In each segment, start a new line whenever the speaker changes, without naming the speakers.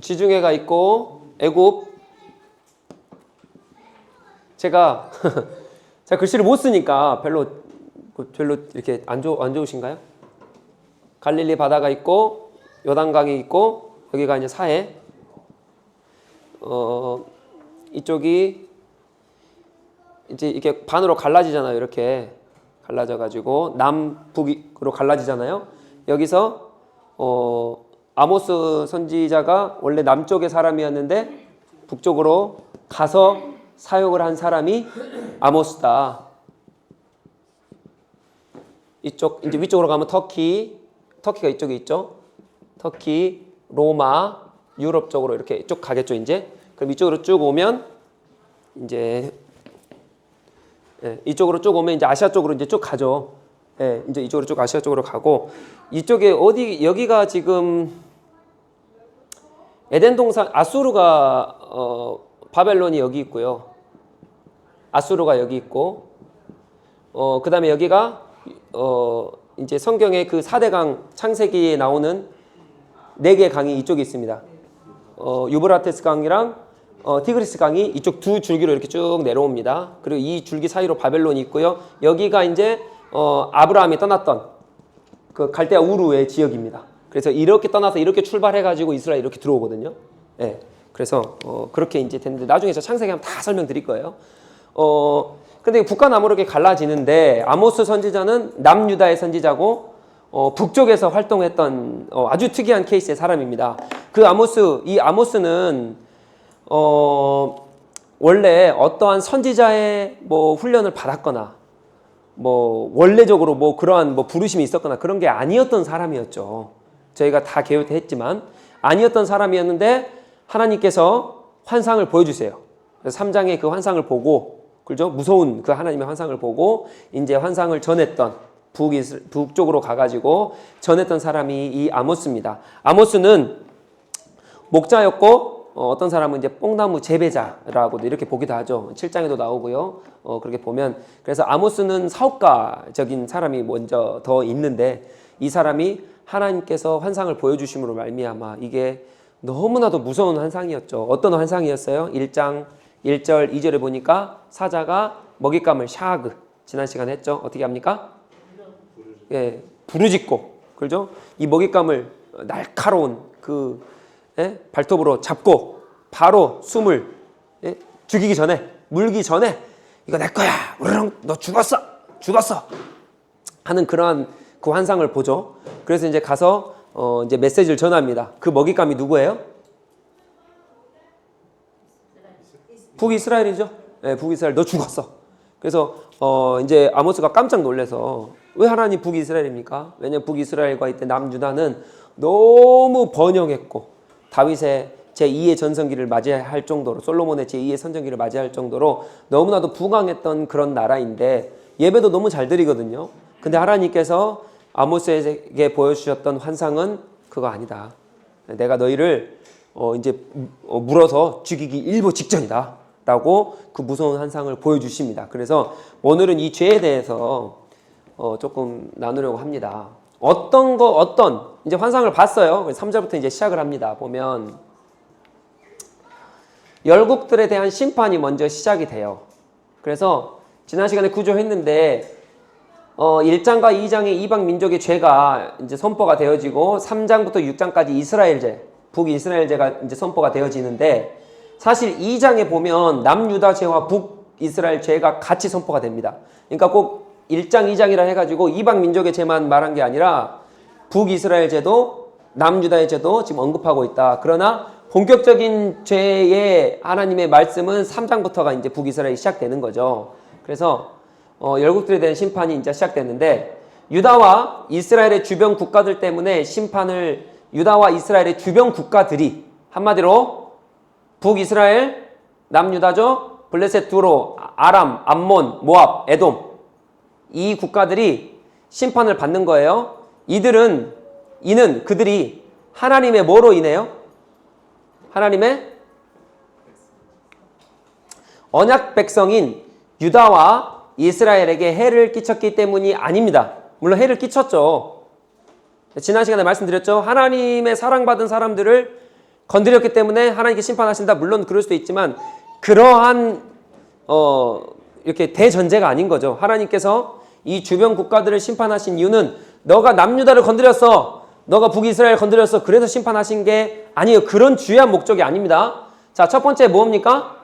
지중해가 있고 애굽. 제가 제가 글씨를 못 쓰니까 별로 이렇게 안 좋으신가요? 갈릴리 바다가 있고 요단강이 있고 여기가 이제 사해. 이쪽이 이제 이렇게 반으로 갈라지잖아요. 이렇게 갈라져 가지고 남북으로 갈라지잖아요. 여기서 아모스 선지자가 원래 남쪽의 사람이었는데 북쪽으로 가서 사역을 한 사람이 아모스다. 이쪽 이제 위쪽으로 가면 터키가 이쪽에 있죠. 터키, 로마, 유럽 쪽으로 이렇게 쭉 가겠죠. 이제 그럼 이쪽으로 쭉 오면 이제 이쪽으로 쭉 오면 이제 아시아 쪽으로 이제 쭉 가죠. 이제 이쪽으로 쭉 아시아 쪽으로 가고 이쪽에 여기가 지금 에덴 동산 아수르가 바벨론이 여기 있고요. 아수르가 여기 있고 그다음에 여기가 이제 성경의 그 4대강 창세기에 나오는 4개의 강이 이쪽에 있습니다. 유브라테스 강이랑 티그리스 강이 이쪽 두 줄기로 이렇게 쭉 내려옵니다. 그리고 이 줄기 사이로 바벨론이 있고요. 여기가 이제 아브라함이 떠났던 그 갈대아 우르의 지역입니다. 그래서 이렇게 떠나서 이렇게 출발해가지고 이스라엘 이렇게 들어오거든요. 그래서 그렇게 이제 됐는데 나중에 저 창세기 하면 다 설명드릴 거예요. 근데 북과 남으로 이렇게 갈라지는데 아모스 선지자는 남유다의 선지자고 북쪽에서 활동했던 아주 특이한 케이스의 사람입니다. 이 아모스는 원래 어떠한 선지자의 뭐 훈련을 받았거나 뭐 원래적으로 뭐 그러한 뭐 부르심이 있었거나 그런 게 아니었던 사람이었죠. 저희가 다 개요 때 했지만 아니었던 사람이었는데 하나님께서 환상을 보여주세요. 그래서 3장의 그 환상을 보고 그죠? 무서운 그 하나님의 환상을 보고 이제 환상을 전했던 북쪽으로 가가지고 전했던 사람이 이 아모스입니다. 아모스는 목자였고 어떤 사람은 이제 뽕나무 재배자라고도 이렇게 보기도 하죠. 7장에도 나오고요. 그렇게 보면 그래서 아모스는 사업가적인 사람이 먼저 더 있는데 이 사람이 하나님께서 환상을 보여주심으로 말미암아 이게 너무나도 무서운 환상이었죠. 어떤 환상이었어요? 1장 1절 2절에 보니까 사자가 먹잇감을 샤그 지난 시간에 했죠. 어떻게 합니까? 부르짖고 그렇죠? 이 먹잇감을 날카로운 그 발톱으로 잡고 바로 숨을 죽이기 전에 물기 전에 이거 내 거야. 우르릉 너 죽었어 하는 그러한 그 환상을 보죠. 그래서 이제 가서 이제 메시지를 전합니다. 그 먹잇감이 누구예요? 북이스라엘이죠. 북이스라엘 너 죽었어. 그래서 이제 아모스가 깜짝 놀라서 왜 하나님 북이스라엘입니까? 왜냐면 북이스라엘과 이때 남유다는 너무 번영했고 다윗의 제2의 전성기를 맞이할 정도로 솔로몬의 제2의 선전기를 맞이할 정도로 너무나도 부강했던 그런 나라인데 예배도 너무 잘 드리거든요. 근데 하나님께서 아모스에게 보여주셨던 환상은 그거 아니다. 내가 너희를 이제 물어서 죽이기 일보 직전이다 라고 그 무서운 환상을 보여주십니다. 그래서 오늘은 이 죄에 대해서 조금 나누려고 합니다. 이제 환상을 봤어요. 3절부터 이제 시작을 합니다. 보면 열국들에 대한 심판이 먼저 시작이 돼요. 그래서 지난 시간에 구조했는데 1장과 2장의 이방 민족의 죄가 이제 선포가 되어지고 3장부터 6장까지 이스라엘죄, 북이스라엘죄가 이제 선포가 되어지는데 사실 2장에 보면 남유다 죄와 북이스라엘 죄가 같이 선포가 됩니다. 그러니까 꼭 1장, 2장이라 해가지고 이방 민족의 죄만 말한 게 아니라 북이스라엘 죄도 남유다의 죄도 지금 언급하고 있다. 그러나 본격적인 죄의 하나님의 말씀은 3장부터가 이제 북이스라엘이 시작되는 거죠. 그래서 열국들에 대한 심판이 이제 시작됐는데 유다와 이스라엘의 주변 국가들 때문에 심판을 유다와 이스라엘의 주변 국가들이 한마디로 북이스라엘, 남유다죠. 블레셋 두로, 아람, 암몬, 모압, 에돔 이 국가들이 심판을 받는 거예요. 이는 그들이 하나님의 뭐로 인해요? 하나님의 언약 백성인 유다와 이스라엘에게 해를 끼쳤기 때문이 아닙니다. 물론 해를 끼쳤죠. 지난 시간에 말씀드렸죠. 하나님의 사랑받은 사람들을 건드렸기 때문에 하나님께 심판하신다. 물론 그럴 수도 있지만 그러한 이렇게 대전제가 아닌 거죠. 하나님께서 이 주변 국가들을 심판하신 이유는 너가 남유다를 건드렸어. 너가 북이스라엘 건드렸어. 그래서 심판하신 게 아니에요. 그런 주요한 목적이 아닙니다. 자, 첫 번째 뭡니까?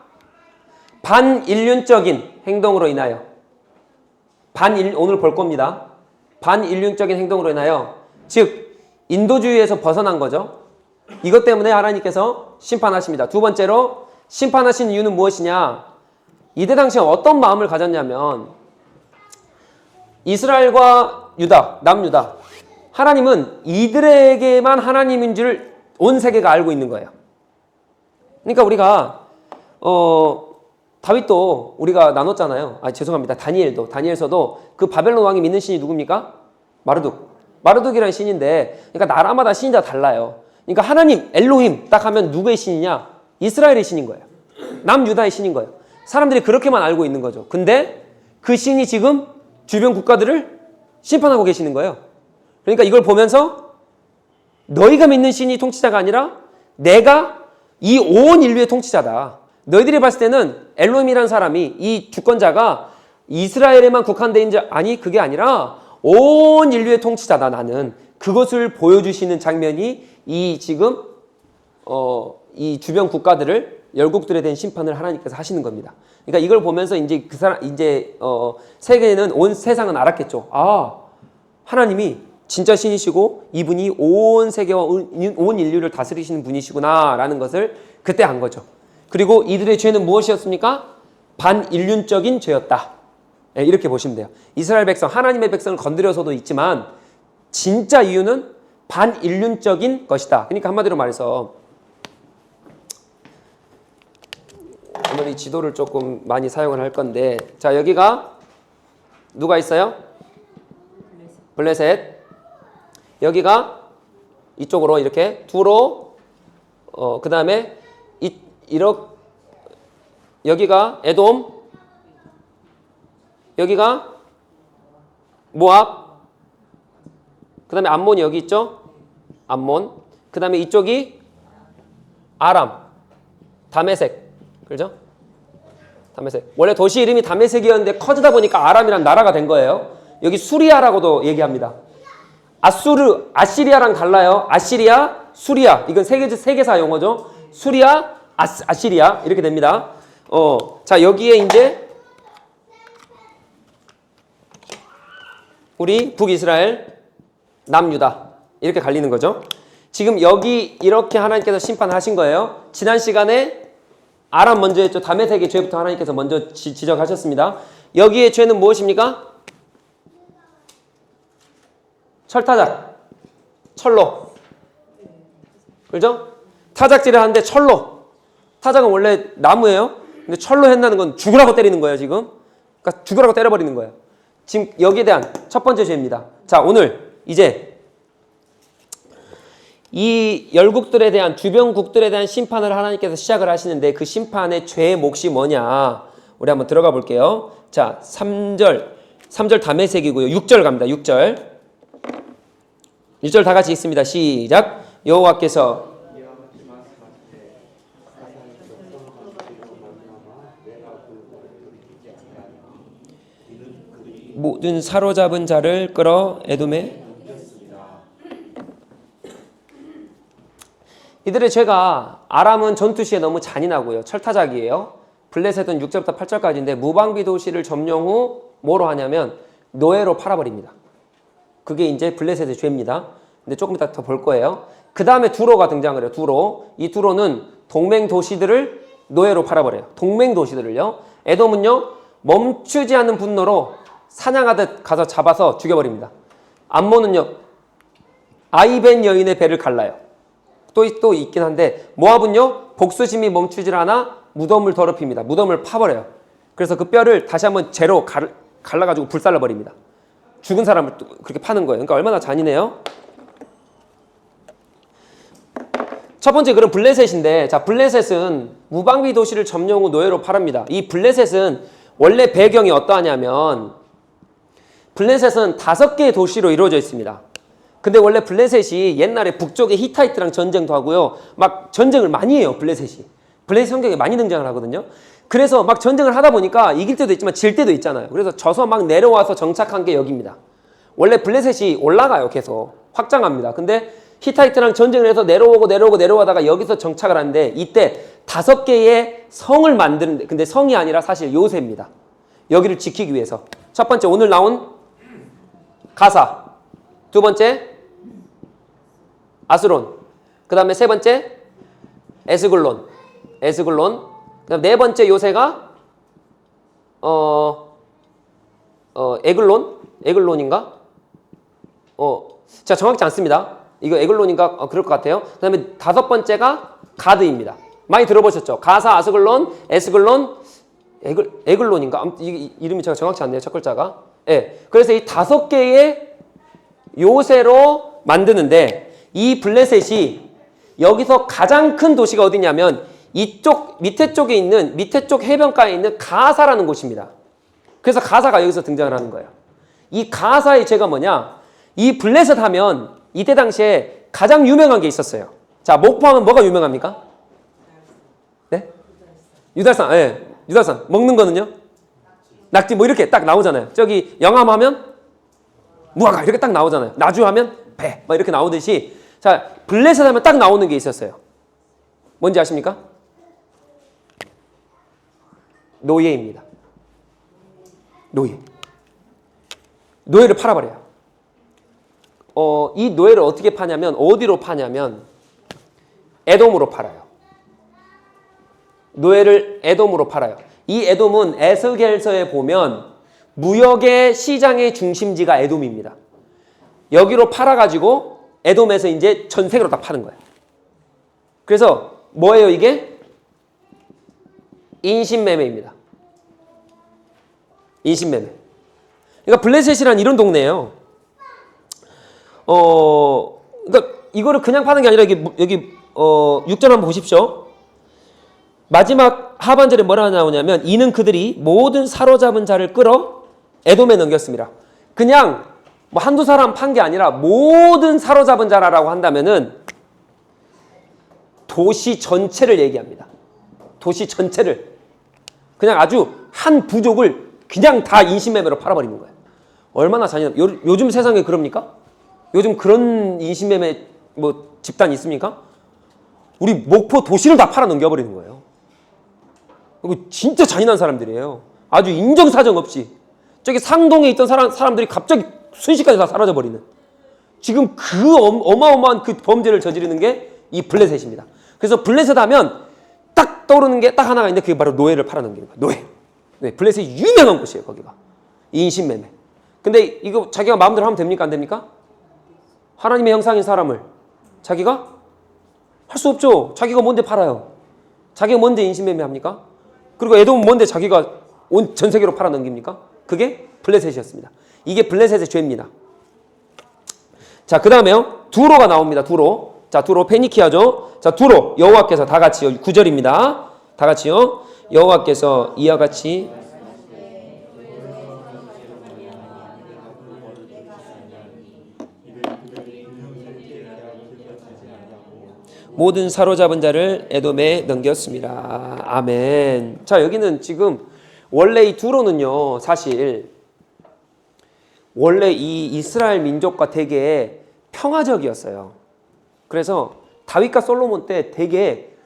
반인륜적인 행동으로 인하여. 오늘 볼 겁니다. 반인륜적인 행동으로 인하여. 즉, 인도주의에서 벗어난 거죠. 이것 때문에 하나님께서 심판하십니다. 두 번째로 심판하신 이유는 무엇이냐? 이때 당시에 어떤 마음을 가졌냐면 이스라엘과 유다, 남유다. 하나님은 이들에게만 하나님인 줄 온 세계가 알고 있는 거예요. 그러니까 우리가 다윗도 우리가 나눴잖아요. 죄송합니다. 다니엘서도 그 바벨론 왕이 믿는 신이 누굽니까? 마르둑이라는 신인데, 그러니까 나라마다 신이 다 달라요. 그러니까 하나님, 엘로힘 딱 하면 누구의 신이냐? 이스라엘의 신인 거예요. 남유다의 신인 거예요. 사람들이 그렇게만 알고 있는 거죠. 근데 그 신이 지금 주변 국가들을 심판하고 계시는 거예요. 그러니까 이걸 보면서 너희가 믿는 신이 통치자가 아니라 내가 이 온 인류의 통치자다. 너희들이 봤을 때는 엘로힘이라는 사람이 이 주권자가 이스라엘에만 국한되어 있는 아니 그게 아니라 온 인류의 통치자다. 나는 그것을 보여주시는 장면이 이 지금 이 주변 국가들을 열국들에 대한 심판을 하나님께서 하시는 겁니다. 그러니까 이걸 보면서 이제 세계는 온 세상은 알았겠죠. 하나님이 진짜 신이시고 이분이 온 세계와 온 인류를 다스리시는 분이시구나라는 것을 그때 안 거죠. 그리고 이들의 죄는 무엇이었습니까? 반인륜적인 죄였다. 네, 이렇게 보시면 돼요. 이스라엘 백성, 하나님의 백성을 건드려서도 있지만 진짜 이유는 반인륜적인 것이다. 그러니까 한마디로 말해서 오늘 이 지도를 조금 많이 사용을 할 건데, 자, 여기가 누가 있어요? 블레셋. 여기가 이쪽으로 이렇게 두로, 그 다음에 여기가 에돔, 여기가 모압, 그 다음에 암몬이 여기 있죠? 암몬. 그 다음에 이쪽이 아람, 다메섹. 그죠? 다메섹. 원래 도시 이름이 다메섹이었는데 커지다 보니까 아람이란 나라가 된 거예요. 여기 수리아라고도 얘기합니다. 아시리아랑 달라요. 아시리아, 수리아. 이건 세계사 용어죠. 수리아, 아시리아. 이렇게 됩니다. 자, 여기에 이제 우리 북이스라엘, 남유다. 이렇게 갈리는 거죠. 지금 여기 이렇게 하나님께서 심판하신 거예요. 지난 시간에 아람 먼저 했죠. 다메섹의 죄부터 하나님께서 먼저 지적하셨습니다. 여기에 죄는 무엇입니까? 철타작, 철로. 그죠? 타작질을 하는데 철로. 타작은 원래 나무예요. 근데 철로 했다는 건 죽으라고 때리는 거예요, 지금. 그러니까 죽으라고 때려버리는 거예요. 지금 여기에 대한 첫 번째 죄입니다. 자, 오늘 이제 이 열국들에 대한, 주변국들에 대한 심판을 하나님께서 시작을 하시는데 그 심판의 죄의 몫이 뭐냐? 우리 한번 들어가 볼게요. 자, 3절 다메섹이고요. 6절 갑니다. 6절 다 같이 읽습니다. 시작. 여호와께서 모든 사로잡은 자를 끌어 에돔에, 이들의 죄가, 아람은 전투 시에 너무 잔인하고요. 철타작이에요. 블레셋은 6절부터 8절까지인데 무방비 도시를 점령 후 뭐로 하냐면 노예로 팔아버립니다. 그게 이제 블레셋의 죄입니다. 근데 조금 이따 더 볼 거예요. 그 다음에 두로가 등장을 해요. 두로. 이 두로는 동맹 도시들을 노예로 팔아버려요. 동맹 도시들을요. 에돔은요, 멈추지 않는 분노로 사냥하듯 가서 잡아서 죽여버립니다. 암몬은요, 아이벤 여인의 배를 갈라요. 또 있긴 한데, 모압은요, 복수심이 멈추질 않아 무덤을 더럽힙니다. 무덤을 파버려요. 그래서 그 뼈를 다시 한번 재로 갈라가지고 불살라버립니다. 죽은 사람을 또 그렇게 파는 거예요. 그러니까 얼마나 잔인해요? 첫 번째 글은 블레셋인데, 자, 블레셋은 무방비 도시를 점령 후 노예로 팔합니다. 이 블레셋은 원래 배경이 어떠하냐면, 블레셋은 5개의 도시로 이루어져 있습니다. 근데 원래 블레셋이 옛날에 북쪽의 히타이트랑 전쟁도 하고요. 막 전쟁을 많이 해요, 블레셋이. 블레셋 성경에 많이 등장을 하거든요. 그래서 막 전쟁을 하다 보니까 이길 때도 있지만 질 때도 있잖아요. 그래서 져서 막 내려와서 정착한 게 여기입니다. 원래 블레셋이 올라가요, 계속. 확장합니다. 근데 히타이트랑 전쟁을 해서 내려오다가 여기서 정착을 하는데 이때 5개의 성을 만드는데, 근데 성이 아니라 사실 요새입니다. 여기를 지키기 위해서. 첫 번째, 오늘 나온 가사. 두 번째, 아스론. 그 다음에 세 번째, 에스글론. 그 다음 네 번째 요새가, 에글론인가? 제가 정확치 않습니다. 이거 에글론인가? 그럴 것 같아요. 그 다음에 5번째가 가드입니다. 많이 들어보셨죠? 가사, 아스글론, 에스글론, 에글론인가? 아무튼 이름이 제가 정확치 않네요. 첫 글자가. 예. 그래서 이 5개의 요새로 만드는데, 이 블레셋이 여기서 가장 큰 도시가 어디냐면 이쪽 밑에 쪽 해변가에 있는 가사라는 곳입니다. 그래서 가사가 여기서 등장을 하는 거예요. 이 가사의 죄가 뭐냐? 이 블레셋 하면 이때 당시에 가장 유명한 게 있었어요. 자, 목포하면 뭐가 유명합니까? 네? 유달산. 네. 유달산. 먹는 거는요? 낙지 뭐 이렇게 딱 나오잖아요. 저기 영암하면 무화과 이렇게 딱 나오잖아요. 나주하면 배 막 이렇게 나오듯이, 자, 블레셋 하면 딱 나오는 게 있었어요. 뭔지 아십니까? 노예입니다. 노예를 팔아버려요. 이 노예를 어떻게 파냐면, 어디로 파냐면 에돔으로 팔아요. 노예를 에돔으로 팔아요. 이 에돔은 에스겔서에 보면 무역의 시장의 중심지가 에돔입니다. 여기로 팔아가지고 에돔에서 이제 전 세계로 다 파는 거예요. 그래서 뭐예요 이게? 인신매매입니다. 인신매매. 그러니까 블레셋이란 이런 동네예요. 그러니까 이거를 그냥 파는 게 아니라 여기 6절 한번 보십시오. 마지막 하반절에 뭐라 나오냐면, 이는 그들이 모든 사로잡은 자를 끌어 에돔에 넘겼습니다. 그냥 뭐 한두 사람 판 게 아니라 모든 사로잡은 자라고 한다면은 도시 전체를 얘기합니다. 도시 전체를. 그냥 아주 한 부족을 그냥 다 인신매매로 팔아버리는 거예요. 얼마나 잔인한, 요즘 세상에 그럽니까? 요즘 그런 인신매매 뭐 집단 있습니까? 우리 목포 도시를 다 팔아 넘겨버리는 거예요. 이거 진짜 잔인한 사람들이에요. 아주 인정사정 없이. 저기 상동에 있던 사람들이 갑자기 순식간에 다 사라져버리는. 지금 그 어마어마한 그 범죄를 저지르는 게 이 블레셋입니다. 그래서 블레셋 하면 딱 떠오르는 게 딱 하나가 있는데, 그게 바로 노예를 팔아넘기는 거예요. 노예. 네, 블레셋이 유명한 곳이에요, 거기가. 인신매매. 근데 이거 자기가 마음대로 하면 됩니까? 안 됩니까? 하나님의 형상인 사람을 자기가 할 수 없죠. 자기가 뭔데 팔아요? 자기가 뭔데 인신매매 합니까? 그리고 에돔은 뭔데 자기가 온 전 세계로 팔아넘깁니까? 그게 블레셋이었습니다. 이게 블레셋의 죄입니다. 자, 그 다음에요. 두로가 나옵니다. 두로. 자, 두로 페니키아죠. 자, 두로. 여호와께서 다 같이요. 9절입니다. 다 같이요. 여호와께서 이와 같이 모든 사로잡은 자를 에돔에 넘겼습니다. 아멘. 자, 여기는 지금 원래 이 두로는요, 사실 원래 이 이스라엘 민족과 되게 평화적이었어요. 그래서 다윗과 솔로몬 때 되게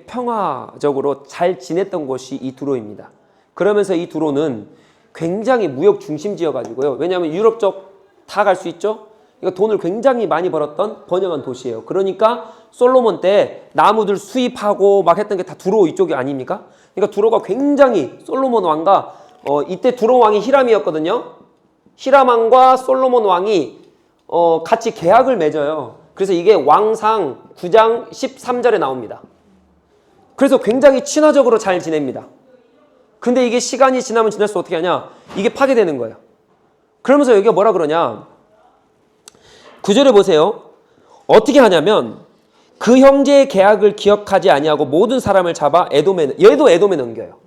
평화적으로 잘 지냈던 곳이 이 두로입니다. 그러면서 이 두로는 굉장히 무역 중심지여가지고요. 왜냐하면 유럽 쪽 다 갈 수 있죠. 그러니까 돈을 굉장히 많이 벌었던 번영한 도시예요. 그러니까 솔로몬 때 나무들 수입하고 막 했던 게 다 두로 이쪽이 아닙니까? 그러니까 두로가 굉장히 솔로몬 왕과 이때 두로 왕이 히람이었거든요. 히람 왕과 솔로몬 왕이 같이 계약을 맺어요. 그래서 이게 왕상 9장 13절에 나옵니다. 그래서 굉장히 친화적으로 잘 지냅니다. 근데 이게 시간이 지나면 지날수록 어떻게 하냐? 이게 파괴되는 거예요. 그러면서 여기가 뭐라 그러냐? 9절에 보세요. 어떻게 하냐면 그 형제의 계약을 기억하지 아니하고 모든 사람을 잡아 얘도 에돔에 넘겨요.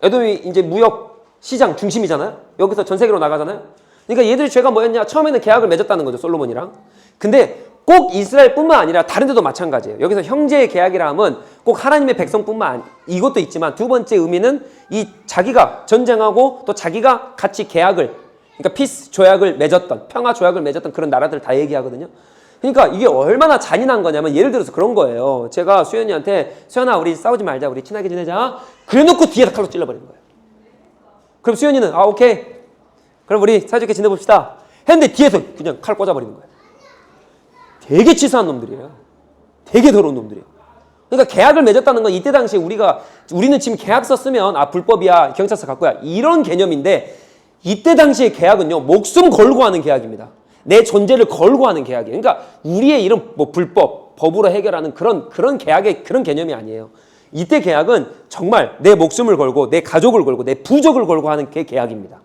에돔이 이제 무역 시장 중심이잖아요. 여기서 전 세계로 나가잖아요. 그러니까 얘들의 죄가 뭐였냐? 처음에는 계약을 맺었다는 거죠, 솔로몬이랑. 근데 꼭 이스라엘뿐만 아니라 다른 데도 마찬가지예요. 여기서 형제의 계약이라 함은 꼭 하나님의 백성뿐만 이것도 있지만 두 번째 의미는 이 자기가 전쟁하고 또 자기가 같이 계약을, 그러니까 피스 조약을 맺었던, 평화 조약을 맺었던 그런 나라들 다 얘기하거든요. 그러니까 이게 얼마나 잔인한 거냐면 예를 들어서 그런 거예요. 제가 수연이한테 수연아 우리 싸우지 말자, 우리 친하게 지내자, 그래놓고 뒤에서 칼로 찔러버리는 거예요. 그럼 수연이는 아 오케이 그럼 우리 사이좋게 지내봅시다 했는데 뒤에서 그냥 칼 꽂아버리는 거예요. 되게 치사한 놈들이에요. 되게 더러운 놈들이에요. 그러니까 계약을 맺었다는 건 이때 당시에 우리는 지금 계약서 쓰면 아 불법이야, 경찰서 갖고 야, 이런 개념인데 이때 당시의 계약은요, 목숨 걸고 하는 계약입니다. 내 존재를 걸고 하는 계약이에요. 그러니까 우리의 이런 뭐 불법, 법으로 해결하는 그런 계약의 그런 개념이 아니에요. 이때 계약은 정말 내 목숨을 걸고 내 가족을 걸고 내 부족을 걸고 하는 게 계약입니다.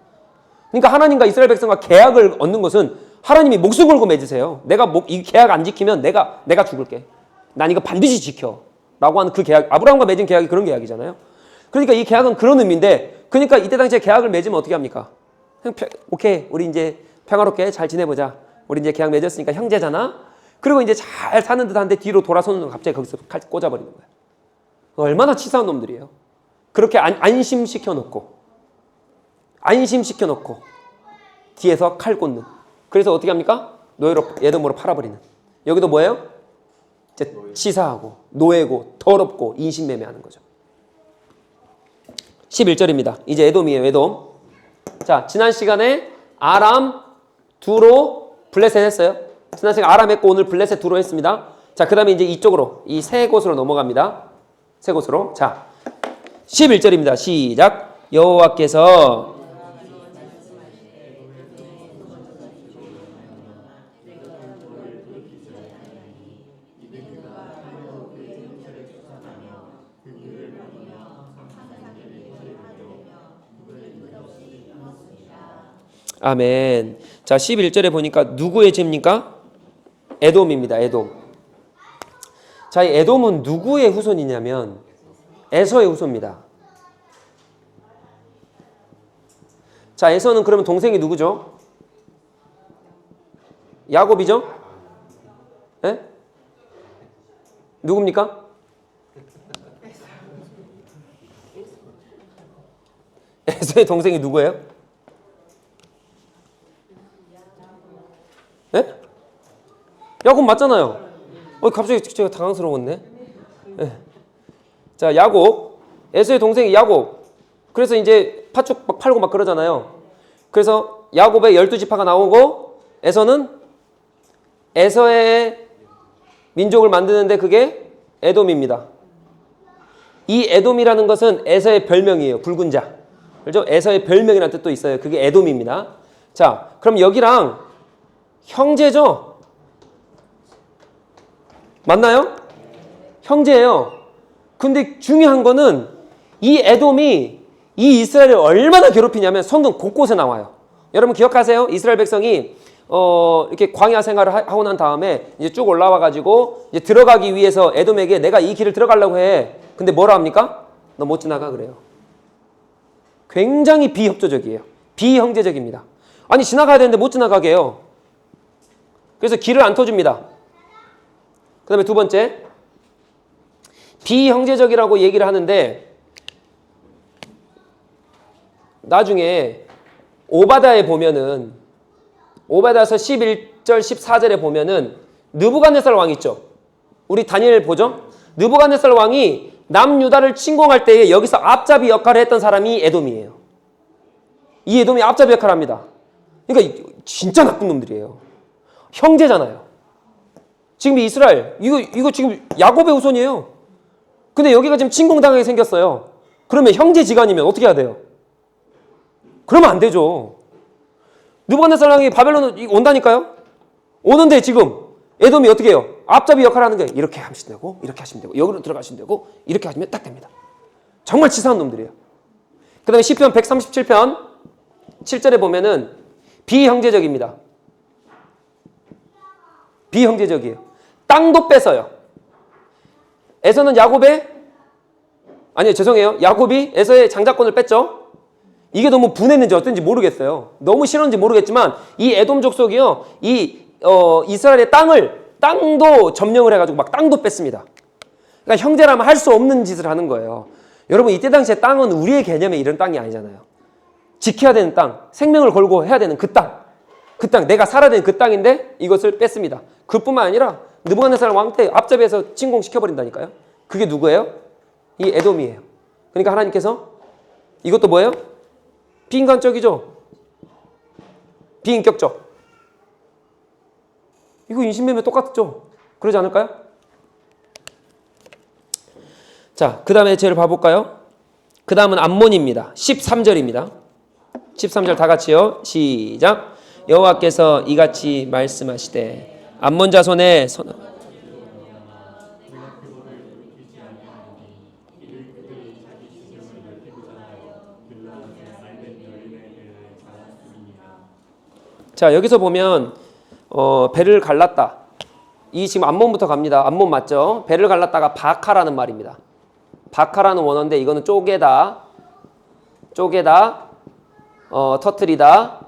그러니까 하나님과 이스라엘 백성과 계약을 얻는 것은 하나님이 목숨 걸고 맺으세요. 내가 이 계약 안 지키면 내가 죽을게. 난 이거 반드시 지켜. 라고 하는 그 계약, 아브라함과 맺은 계약이 그런 계약이잖아요. 그러니까 이 계약은 그런 의미인데, 그러니까 이때 당시에 계약을 맺으면 어떻게 합니까? 그냥 오케이, 우리 이제 평화롭게 잘 지내보자. 우리 이제 계약 맺었으니까 형제잖아. 그리고 이제 잘 사는 듯 한데 뒤로 돌아서는 갑자기 거기서 칼 꽂아버리는 거예요. 얼마나 치사한 놈들이에요. 그렇게 안심시켜놓고 뒤에서 칼 꽂는. 그래서 어떻게 합니까? 노예로 에돔으로 팔아버리는. 여기도 뭐예요? 이제 치사하고 노예고 더럽고 인신매매하는 거죠. 11절입니다. 이제 에돔이에요. 에돔. 자, 지난 시간에 아람, 두로, 블레셋 했어요. 지난 시간에 아람 했고 오늘 블레셋, 두로 했습니다. 자, 그 다음에 이제 이쪽으로 이 세 곳으로 넘어갑니다. 세 곳으로. 자, 11절입니다. 시작. 여호와께서 아멘. 자, 11절에 보니까 누구의 죄입니까? 에돔입니다. 에돔. 자, 이 에돔은 누구의 후손이냐면 에서의 후손입니다. 자, 에서는 그러면 동생이 누구죠? 야곱이죠? 예? 누굽니까? 에서의 동생이 누구예요? 예? 야곱 맞잖아요. 갑자기 제가 당황스러웠네. 예. 자, 야곱. 에서의 동생이 야곱. 그래서 이제 팥죽 막 팔고 막 그러잖아요. 그래서 야곱의 12지파가 나오고 에서는 에서의 민족을 만드는데 그게 에돔입니다. 이 에돔이라는 것은 에서의 별명이에요. 붉은 자. 그렇죠? 에서의 별명이라는 뜻도 있어요. 그게 에돔입니다. 자, 그럼 여기랑 형제죠? 맞나요? 형제예요. 근데 중요한 거는 이 에돔이 이 이스라엘을 얼마나 괴롭히냐면 성경 곳곳에 나와요. 여러분 기억하세요? 이스라엘 백성이 이렇게 광야 생활을 하고 난 다음에 이제 쭉 올라와 가지고 이제 들어가기 위해서 에돔에게 내가 이 길을 들어가려고 해. 근데 뭐라 합니까? 너 못 지나가 그래요. 굉장히 비협조적이에요. 비형제적입니다. 아니 지나가야 되는데 못 지나가게 해요. 그래서 길을 안 터줍니다. 그 다음에 두 번째, 비형제적이라고 얘기를 하는데 나중에 오바다에 보면은 오바다서 11절 14절에 보면은 느부갓네살 왕 있죠. 우리 다니엘 보죠. 느부갓네살 왕이 남유다를 침공할 때에 여기서 앞잡이 역할을 했던 사람이 에돔이에요. 이 에돔이 앞잡이 역할을 합니다. 그러니까 진짜 나쁜 놈들이에요. 형제잖아요. 지금 이스라엘 이거 지금 야곱의 후손이에요. 근데 여기가 지금 침공당하게 생겼어요. 그러면 형제지간이면 어떻게 해야 돼요? 그러면 안 되죠. 느부갓네살 왕이 바벨론 온다니까요. 오는데 지금 에돔이 어떻게 해요? 앞잡이 역할을 하는 거예요. 이렇게 하시면 되고 이렇게 하시면 되고 여기로 들어가시면 되고 이렇게 하시면 딱 됩니다. 정말 치사한 놈들이에요. 그 다음에 시편 137편 7절에 보면은 비형제적입니다. 비형제적이에요. 땅도 뺏어요. 에서는 야곱이 에서의 장자권을 뺐죠. 이게 너무 분했는지 어떤지 모르겠어요. 너무 싫었는지 모르겠지만 이 에돔 족속이요. 이스라엘의 땅도 점령을 해가지고 막 땅도 뺐습니다. 그러니까 형제라면 할 수 없는 짓을 하는 거예요. 여러분 이때 당시에 땅은 우리의 개념에 이런 땅이 아니잖아요. 지켜야 되는 땅, 생명을 걸고 해야 되는 그 땅, 내가 살아야 되는 그 땅인데 이것을 뺐습니다. 그뿐만 아니라 느부갓네살 왕 때 앞잡이에서 침공시켜버린다니까요. 그게 누구예요? 이 에돔이에요. 그러니까 하나님께서 이것도 뭐예요? 비인간적이죠? 비인격적. 이거 인신매매 똑같죠? 그러지 않을까요? 자, 그 다음에 죄를 봐볼까요? 그 다음은 암몬입니다. 13절입니다. 13절 다 같이요. 시작. 여호와께서 이같이 말씀하시되 암몬 자손의 자, 여기서 보면 배를 갈랐다. 이 지금 암몬부터 갑니다. 암몬 맞죠? 배를 갈랐다가 바카라는 말입니다. 바카라는 원어인데 이거는 쪼개다, 터트리다,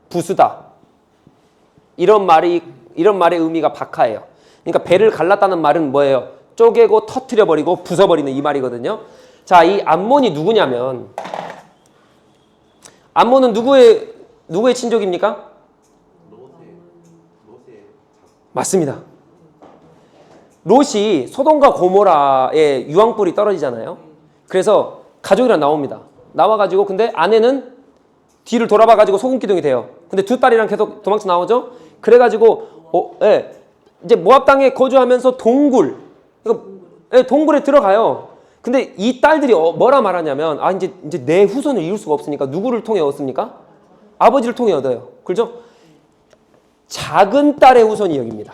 부수다. 이런 말의 의미가 바카예요. 그러니까 배를 갈랐다는 말은 뭐예요? 쪼개고 터트려버리고 부숴버리는 이 말이거든요. 자, 이 암몬이 누구냐면 암몬은 누구의 친족입니까? 맞습니다. 롯이 소돔과 고모라의 유황불이 떨어지잖아요. 그래서 가족이랑 나옵니다. 나와가지고 근데 아내는 뒤를 돌아봐가지고 소금기둥이 돼요. 근데 두 딸이랑 계속 도망쳐 나오죠. 그래가지고 이제 모압 땅에 거주하면서 동굴에 들어가요. 근데 이 딸들이 뭐라 말하냐면 이제 내 후손을 이룰 수가 없으니까 누구를 통해 얻습니까? 아버지를 통해 얻어요. 그렇죠? 작은 딸의 후손이 여기입니다.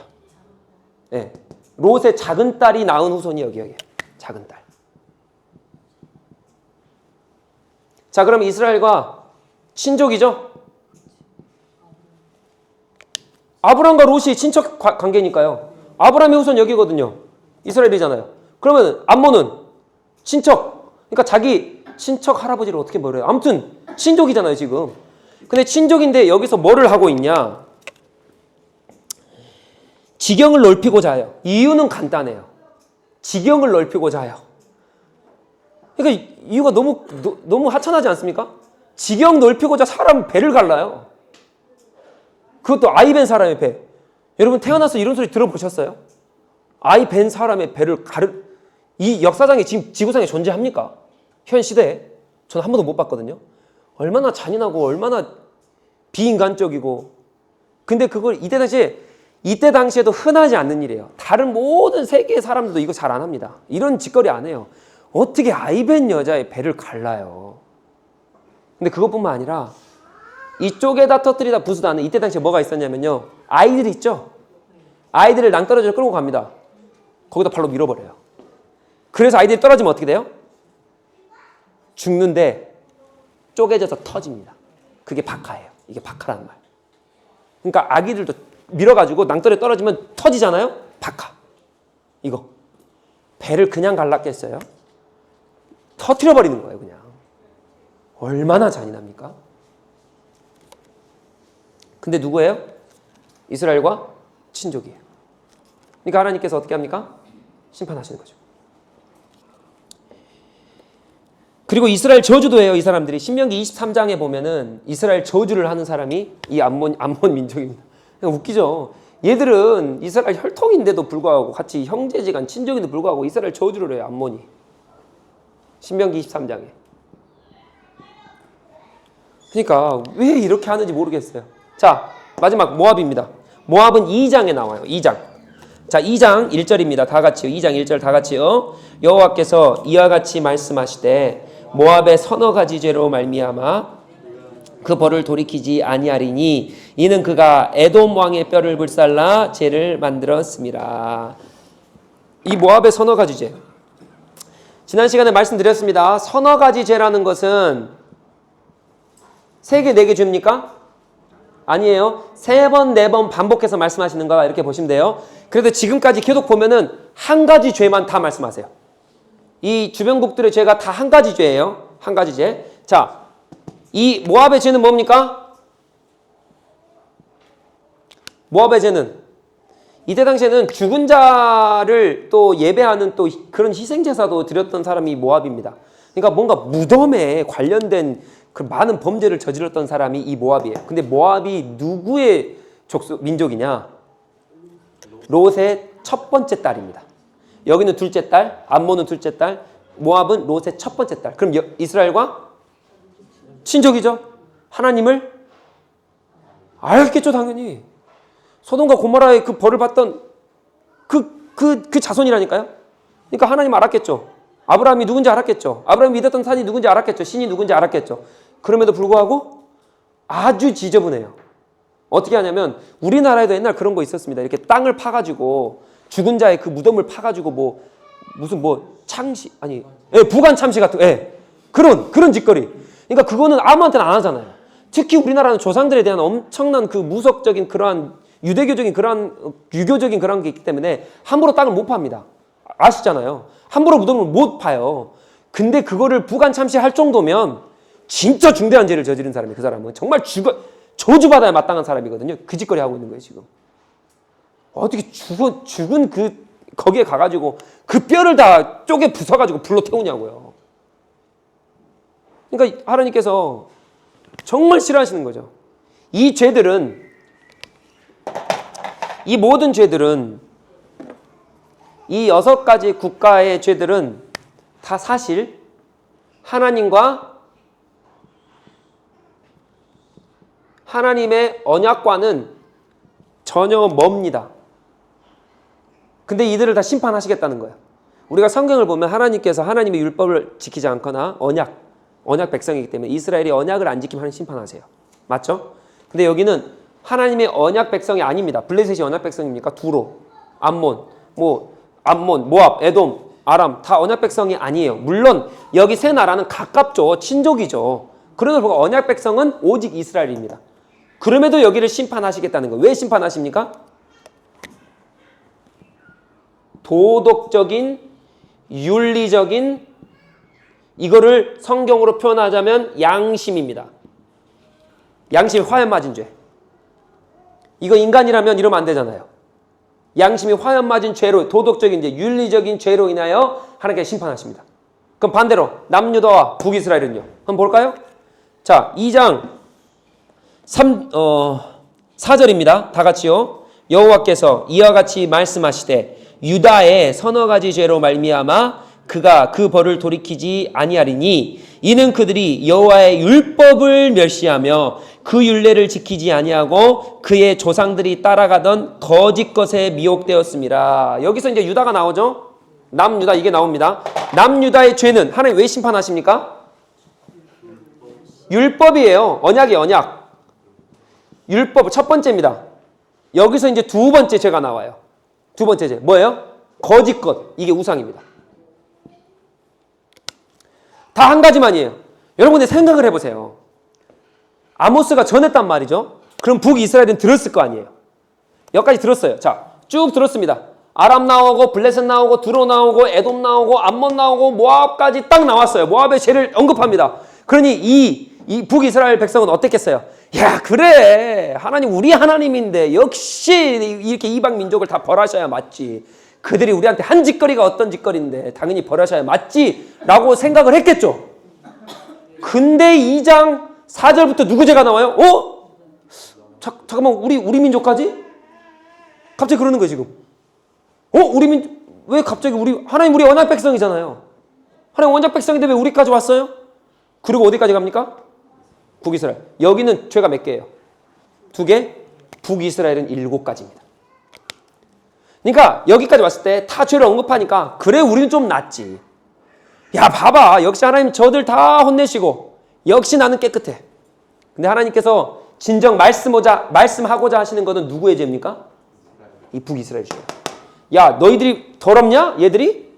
네. 롯의 작은 딸이 낳은 후손이 여기에요. 작은 딸. 자, 그럼 이스라엘과 친족이죠? 아브람과 롯이 친척 관계니까요. 아브람의 후손 여기거든요. 이스라엘이잖아요. 그러면 암몬은 친척. 그러니까 자기 친척 할아버지를 어떻게 버려요? 아무튼 친족이잖아요, 지금. 근데 친족인데 여기서 뭐를 하고 있냐? 지경을 넓히고자 해요. 이유는 간단해요. 지경을 넓히고자 해요. 그러니까 이유가 너무 하찮하지 않습니까? 지경 넓히고자 사람 배를 갈라요. 그것도 아이 벤 사람의 배. 여러분 태어나서 이런 소리 들어보셨어요? 아이 벤 사람의 배를 이 역사장이 지금 지구상에 존재합니까? 현 시대에? 저는 한 번도 못 봤거든요. 얼마나 잔인하고 얼마나 비인간적이고. 근데 그걸 이때 당시에도 흔하지 않는 일이에요. 다른 모든 세계의 사람들도 이거 잘 안 합니다. 이런 짓거리 안 해요. 어떻게 아이 벤 여자의 배를 갈라요? 근데 그것뿐만 아니라 이쪽에다 터뜨리다 부수다는 이때 당시에 뭐가 있었냐면요. 아이들이 있죠. 아이들을 낭떠러지로 끌고 갑니다. 거기다 발로 밀어버려요. 그래서 아이들이 떨어지면 어떻게 돼요? 죽는데 쪼개져서 터집니다. 그게 바카예요. 이게 바카라는 말. 그러니까 아기들도 밀어가지고 낭떠러지에 떨어지면 터지잖아요. 바카. 이거. 배를 그냥 갈랐겠어요? 터뜨려버리는 거예요. 그냥. 얼마나 잔인합니까? 근데 누구예요? 이스라엘과 친족이에요. 그러니까 하나님께서 어떻게 합니까? 심판하시는 거죠. 그리고 이스라엘 저주도 해요. 이 사람들이. 신명기 23장에 보면은 이스라엘 저주를 하는 사람이 이 암몬 민족입니다. 그냥 웃기죠. 얘들은 이스라엘 혈통인데도 불구하고 같이 형제지간 친족인데도 불구하고 이스라엘 저주를 해요. 암몬이. 신명기 23장에. 그러니까 왜 이렇게 하는지 모르겠어요. 자, 마지막 모압입니다. 모압은 2장에 나와요. 2장. 자, 2장 1절입니다. 다 같이요. 2장 1절 다 같이요. 여호와께서 이와 같이 말씀하시되 모압의 서너 가지 죄로 말미암아 그 벌을 돌이키지 아니하리니 이는 그가 에돔 왕의 뼈를 불살라 죄를 만들었습니다. 이 모압의 서너 가지 죄. 지난 시간에 말씀드렸습니다. 서너 가지 죄라는 것은 3개, 4개 죄입니까? 아니에요. 3번, 4번 반복해서 말씀하시는 거 이렇게 보시면 돼요. 그래도 지금까지 계속 보면은 한 가지 죄만 다 말씀하세요. 이 주변국들의 죄가 다 한 가지 죄예요. 한 가지 죄. 자, 이 모압의 죄는 뭡니까? 모압의 죄는 이때 당시에는 죽은 자를 또 예배하는 또 그런 희생제사도 드렸던 사람이 모압입니다. 그러니까 뭔가 무덤에 관련된 그 많은 범죄를 저질렀던 사람이 이 모압이에요. 근데 모압이 누구의 민족이냐? 롯의 첫 번째 딸입니다. 여기는 둘째 딸, 암몬은 둘째 딸, 모압은 롯의 첫 번째 딸. 그럼 이스라엘과 친족이죠. 하나님을 알겠죠, 당연히. 소돔과 고모라의 그 벌을 받던 그 자손이라니까요. 그러니까 하나님 알았겠죠. 아브라함이 누군지 알았겠죠. 아브라함이 믿었던 산이 누군지 알았겠죠. 신이 누군지 알았겠죠. 그럼에도 불구하고 아주 지저분해요. 어떻게 하냐면 우리나라에도 옛날 그런 거 있었습니다. 이렇게 땅을 파가지고 죽은 자의 그 무덤을 파가지고 무슨 창시 부관 참시 같은 그런 짓거리. 그러니까 그거는 아무한테나 안 하잖아요. 특히 우리나라는 조상들에 대한 엄청난 그 무속적인 그러한 유교적인 그런 게 있기 때문에 함부로 땅을 못 팝니다. 아시잖아요. 함부로 무덤을 못 파요. 근데 그거를 부관 참시할 정도면 진짜 중대한 죄를 저지른 사람이에요. 그 사람은 정말 저주받아야 마땅한 사람이거든요. 그 짓거리 하고 있는 거예요, 지금. 어떻게 죽은 거기에 가가지고 그 뼈를 다 쪼개 부숴가지고 불로 태우냐고요. 그러니까 하나님께서 정말 싫어하시는 거죠. 이 모든 죄들은, 이 6가지 국가의 죄들은 다 사실 하나님의 언약과는 전혀 멉니다. 근데 이들을 다 심판하시겠다는 거예요. 우리가 성경을 보면 하나님께서 하나님의 율법을 지키지 않거나 언약 백성이기 때문에 이스라엘이 언약을 안 지키면 하나님 심판하세요. 맞죠? 근데 여기는 하나님의 언약 백성이 아닙니다. 블레셋이 언약 백성입니까? 두로, 암몬, 모압, 에돔, 아람 다 언약 백성이 아니에요. 물론 여기 세 나라는 가깝죠. 친족이죠. 그러나 불구하고 언약 백성은 오직 이스라엘입니다. 그럼에도 여기를 심판하시겠다는 거예요. 왜 심판하십니까? 도덕적인, 윤리적인, 이거를 성경으로 표현하자면 양심입니다. 양심이 화염 맞은 죄. 이거 인간이라면 이러면 안 되잖아요. 양심이 화염 맞은 죄로, 도덕적인 죄, 윤리적인 죄로 인하여 하나님께서 심판하십니다. 그럼 반대로 남유다와 북이스라엘은요. 한번 볼까요? 자, 2장 4절입니다. 다 같이요. 여호와께서 이와 같이 말씀하시되 유다의 서너 가지 죄로 말미암아 그가 그 벌을 돌이키지 아니하리니 이는 그들이 여호와의 율법을 멸시하며 그 율례를 지키지 아니하고 그의 조상들이 따라가던 거짓 것에 미혹되었습니다. 여기서 이제 유다가 나오죠. 남유다 이게 나옵니다. 남유다의 죄는 하나님 왜 심판하십니까? 율법이에요. 언약이에요. 언약. 율법 첫 번째입니다. 여기서 이제 두 번째 죄가 나와요. 두 번째 죄 뭐예요? 거짓 것. 이게 우상입니다. 다 한 가지만이에요. 여러분들 생각을 해보세요. 아모스가 전했단 말이죠. 그럼 북이스라엘은 들었을 거 아니에요. 여기까지 들었어요. 자, 쭉 들었습니다. 아람 나오고 블레셋 나오고 두로 나오고 에돔 나오고 암몬 나오고 모압까지 딱 나왔어요. 모압의 죄를 언급합니다. 그러니 이 북이스라엘 백성은 어땠겠어요? 야, 그래. 하나님 우리 하나님인데 역시 이렇게 이방 민족을 다 벌하셔야 맞지. 그들이 우리한테 한 짓거리가 어떤 짓거리인데 당연히 벌하셔야 맞지 라고 생각을 했겠죠. 근데 2장 4절부터 누구 죄가 나와요? 잠깐만 우리 민족까지? 갑자기 그러는 거예요 지금. 왜 갑자기 하나님 우리 언약 백성이잖아요. 하나님 언약 백성인데 왜 우리까지 왔어요? 그리고 어디까지 갑니까? 북이스라엘. 여기는 죄가 몇 개예요? 2개. 북이스라엘은 7가지입니다. 그러니까 여기까지 왔을 때 다 죄를 언급하니까 그래 우리는 좀 낫지. 야 봐봐 역시 하나님 저들 다 혼내시고 역시 나는 깨끗해. 근데 하나님께서 진정 말씀하고자 하시는 것은 누구의 죄입니까? 이 북이스라엘 죄예요. 야 너희들이 더럽냐? 얘들이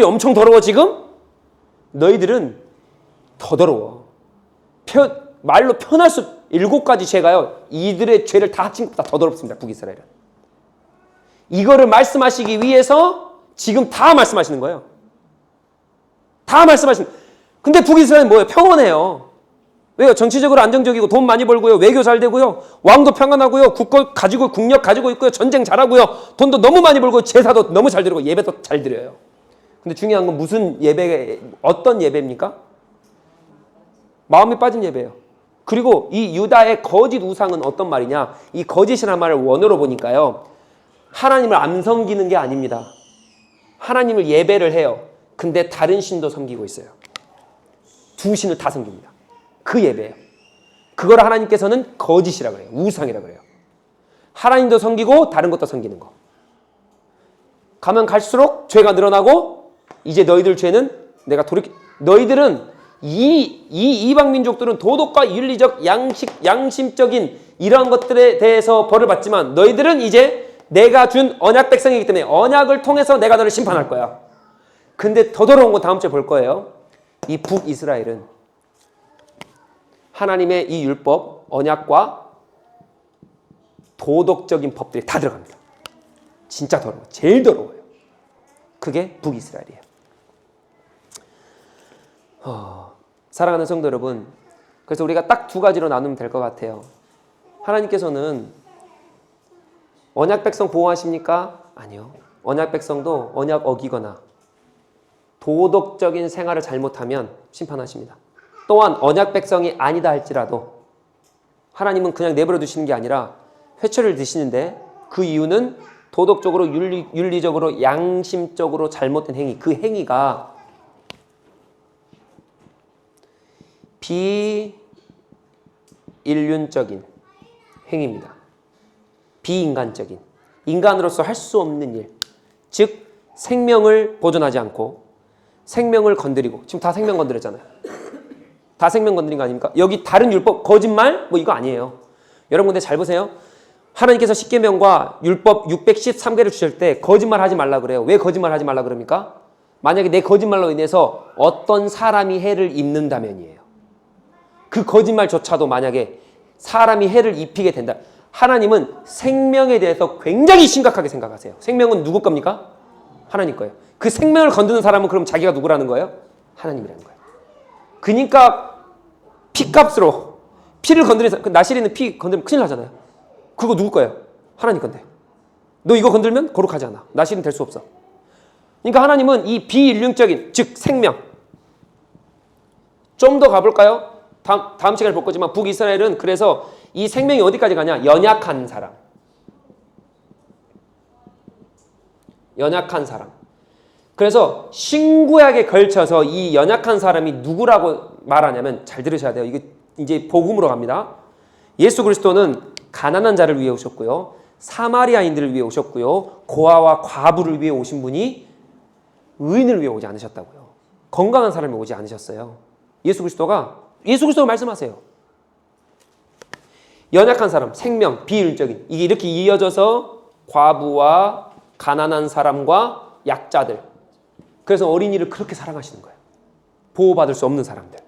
엄청 더러워 지금? 너희들은 더 더러워. 말로 표현할 수 7가지 죄가요. 이들의 죄를 다 합친 것보다 더 더럽습니다. 북이스라엘은. 이거를 말씀하시기 위해서 지금 다 말씀하시는 거예요. 다 말씀하시는. 근데 북이스라엘은 뭐예요? 평온해요. 왜요? 정치적으로 안정적이고 돈 많이 벌고요. 외교 잘 되고요. 왕도 평안하고요. 국권 가지고 국력 가지고 있고요. 전쟁 잘하고요. 돈도 너무 많이 벌고 제사도 너무 잘 드리고 예배도 잘 드려요. 근데 중요한 건 무슨 예배, 어떤 예배입니까? 마음이 빠진 예배예요. 그리고 이 유다의 거짓 우상은 어떤 말이냐? 이 거짓이라는 말을 원어로 보니까요. 하나님을 안 섬기는 게 아닙니다. 하나님을 예배를 해요. 근데 다른 신도 섬기고 있어요. 두 신을 다 섬깁니다. 그 예배예요. 그걸 하나님께서는 거짓이라고 해요. 우상이라고 해요. 하나님도 섬기고 다른 것도 섬기는 거. 가면 갈수록 죄가 늘어나고 이제 너희들 죄는 내가 너희들은 이 이방 민족들은 도덕과 윤리적 양심적인 이러한 것들에 대해서 벌을 받지만 너희들은 이제 내가 준 언약 백성이기 때문에 언약을 통해서 내가 너를 심판할 거야. 근데 더 더러운 건 다음 주에 볼 거예요. 이 북이스라엘은 하나님의 이 율법, 언약과 도덕적인 법들이 다 들어갑니다. 진짜 더러워요. 제일 더러워요. 그게 북이스라엘이에요. 사랑하는 성도 여러분, 그래서 우리가 딱 두 가지로 나누면 될 것 같아요. 하나님께서는 언약 백성 보호하십니까? 아니요. 언약 백성도 언약 어기거나 도덕적인 생활을 잘못하면 심판하십니다. 또한 언약 백성이 아니다 할지라도 하나님은 그냥 내버려 두시는 게 아니라 회초리를 드시는데 그 이유는 도덕적으로 윤리적으로 양심적으로 잘못된 행위, 그 행위가 비인륜적인 행위입니다. 비인간적인, 인간으로서 할 수 없는 일, 즉 생명을 보존하지 않고 생명을 건드리고, 지금 다 생명 건드렸잖아요. 다 생명 건드린 거 아닙니까? 여기 다른 율법, 거짓말 뭐 이거 아니에요. 여러분 근데 잘 보세요. 하나님께서 십계명과 율법 613개를 주실 때 거짓말 하지 말라 그래요. 왜 거짓말 하지 말라 그럽니까? 만약에 내 거짓말로 인해서 어떤 사람이 해를 입는다면이에요. 그 거짓말조차도 만약에 사람이 해를 입히게 된다. 하나님은 생명에 대해서 굉장히 심각하게 생각하세요. 생명은 누구 겁니까? 하나님 거예요. 그 생명을 건드는 사람은 그럼 자기가 누구라는 거예요? 하나님이라는 거예요. 그러니까 피값으로 피를 건드리는 사람, 그 나시리는 피 건드리면 큰일 나잖아요. 그거 누구 거예요? 하나님 건데. 너 이거 건들면 거룩하지 않아. 나시리는 될 수 없어. 그러니까 하나님은 이 비인륜적인, 즉 생명. 좀 더 가볼까요? 다음 시간에 볼 거지만 북이스라엘은 그래서 이 생명이 어디까지 가냐? 연약한 사람. 연약한 사람. 그래서 신구약에 걸쳐서 이 연약한 사람이 누구라고 말하냐면 잘 들으셔야 돼요. 이게 이제 복음으로 갑니다. 예수 그리스도는 가난한 자를 위해 오셨고요. 사마리아인들을 위해 오셨고요. 고아와 과부를 위해 오신 분이 의인을 위해 오지 않으셨다고요. 건강한 사람이 오지 않으셨어요. 예수 그리스도가 말씀하세요. 연약한 사람, 생명, 비윤리적인 이게 이렇게 이어져서 과부와 가난한 사람과 약자들. 그래서 어린이를 그렇게 사랑하시는 거예요. 보호받을 수 없는 사람들.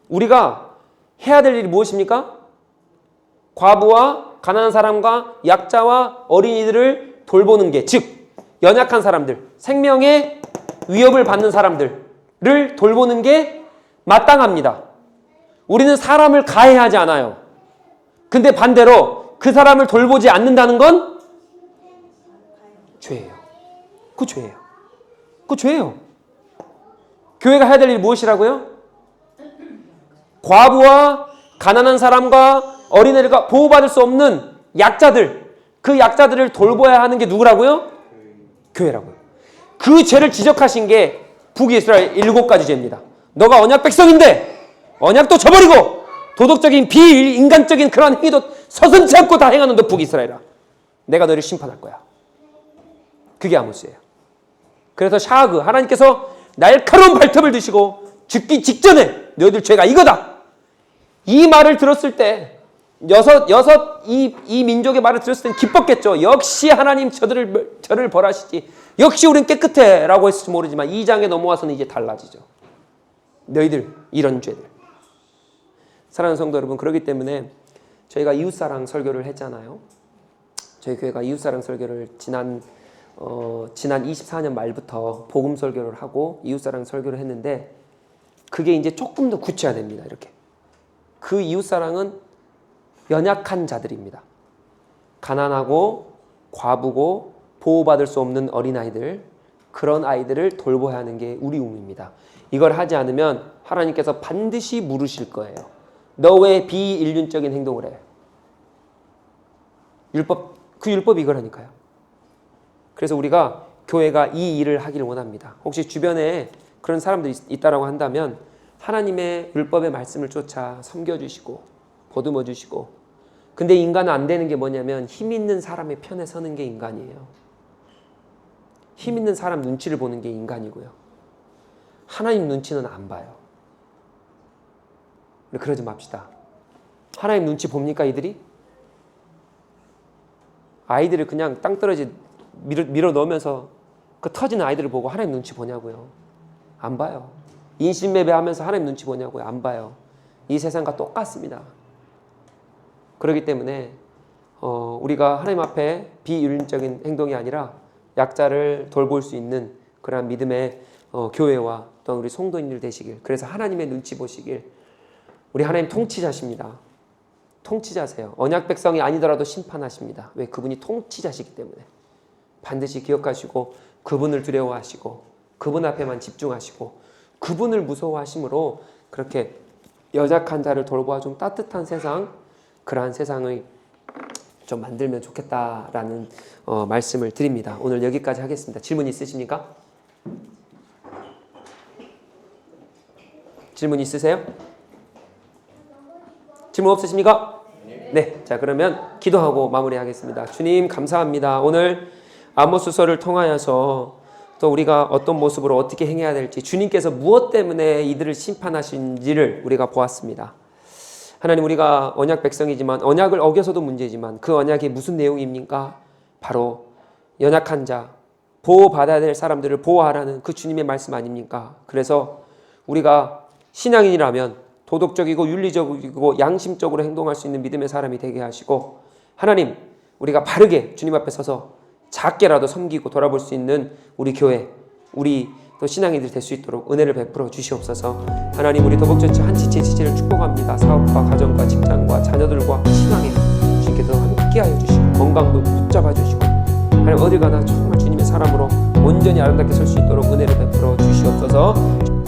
우리가 해야 될 일이 무엇입니까? 과부와 가난한 사람과 약자와 어린이들을 돌보는 게, 즉 연약한 사람들, 생명의 위협을 받는 사람들을 돌보는 게 마땅합니다. 우리는 사람을 가해하지 않아요. 근데 반대로 그 사람을 돌보지 않는다는 건 죄예요. 그 죄예요. 그 죄예요. 교회가 해야 될 일이 무엇이라고요? 과부와 가난한 사람과 어린애들과 보호받을 수 없는 약자들, 그 약자들을 돌봐야 하는 게 누구라고요? 교회라고요. 그 죄를 지적하신 게 북이스라엘 7가지 죄입니다. 너가 언약 백성인데 언약도 저버리고 도덕적인 비인간적인 그런 행위도 서슴지 않고 다 행하는 너 북이스라엘아. 내가 너를 심판할 거야. 그게 아모스예요. 그래서 샤그 하나님께서 날카로운 발톱을 드시고 죽기 직전에 너희들 죄가 이거다. 이 말을 들었을 때 이 민족의 말을 들었을 땐 기뻤겠죠. 역시 하나님 저를 벌하시지. 역시 우린 깨끗해 라고 했을지 모르지만 2장에 넘어와서는 이제 달라지죠. 너희들 이런 죄들. 사랑하는 성도 여러분, 그렇기 때문에 저희가 이웃사랑 설교를 했잖아요. 저희 교회가 이웃사랑 설교를 지난 24년 말부터 복음 설교를 하고 이웃사랑 설교를 했는데 그게 이제 조금 더 굳혀야 됩니다. 이렇게 그 이웃사랑은 연약한 자들입니다. 가난하고 과부고 보호받을 수 없는 어린아이들, 그런 아이들을 돌보아야 하는 게 우리 의무입니다. 이걸 하지 않으면 하나님께서 반드시 물으실 거예요. 너 왜 비인륜적인 행동을 해? 그 율법이 이거라니까요. 그래서 우리가 교회가 이 일을 하기를 원합니다. 혹시 주변에 그런 사람들이 있다라고 한다면 하나님의 율법의 말씀을 쫓아 섬겨주시고 보듬어주시고, 근데 인간은 안 되는 게 뭐냐면 힘 있는 사람의 편에 서는 게 인간이에요. 힘 있는 사람 눈치를 보는 게 인간이고요. 하나님 눈치는 안 봐요. 그러지 맙시다. 하나님 눈치 봅니까 이들이? 아이들을 그냥 땅떨어지 밀어 넣으면서 그 터진 아이들을 보고 하나님 눈치 보냐고요? 안 봐요. 인신매매하면서 하나님 눈치 보냐고요? 안 봐요. 이 세상과 똑같습니다. 그렇기 때문에 우리가 하나님 앞에 비윤리적인 행동이 아니라 약자를 돌볼 수 있는 그러한 믿음의 교회와 또 우리 성도인들 되시길, 그래서 하나님의 눈치 보시길. 우리 하나님 통치자십니다. 통치자세요. 언약 백성이 아니더라도 심판하십니다. 왜? 그분이 통치자시기 때문에. 반드시 기억하시고 그분을 두려워하시고 그분 앞에만 집중하시고 그분을 무서워하심으로 그렇게 여작한 자를 돌보아 좀 따뜻한 세상, 그러한 세상을 좀 만들면 좋겠다라는 말씀을 드립니다. 오늘 여기까지 하겠습니다. 질문 있으십니까? 질문 있으세요? 질문 없으십니까? 네. 자, 그러면 기도하고 마무리하겠습니다. 주님 감사합니다. 오늘 아모스서를 통하여서 또 우리가 어떤 모습으로 어떻게 행해야 될지, 주님께서 무엇 때문에 이들을 심판하신지를 우리가 보았습니다. 하나님, 우리가 언약 백성이지만 언약을 어겨서도 문제지만 그 언약이 무슨 내용입니까? 바로 연약한 자, 보호받아야 될 사람들을 보호하라는 그 주님의 말씀 아닙니까? 그래서 우리가 신앙인이라면 도덕적이고 윤리적이고 양심적으로 행동할 수 있는 믿음의 사람이 되게 하시고, 하나님, 우리가 바르게 주님 앞에 서서 작게라도 섬기고 돌아볼 수 있는 우리 교회, 우리 또 신앙인들 될 수 있도록 은혜를 베풀어 주시옵소서. 하나님, 우리 도복처치 한 지체 지체를 축복합니다. 사업과 가정과 직장과 자녀들과 신앙에 주님께서 함께하여 주시고 건강도 붙잡아 주시고, 하나님 어디 가나 정말 주님의 사람으로 온전히 아름답게 설 수 있도록 은혜를 베풀어 주시옵소서.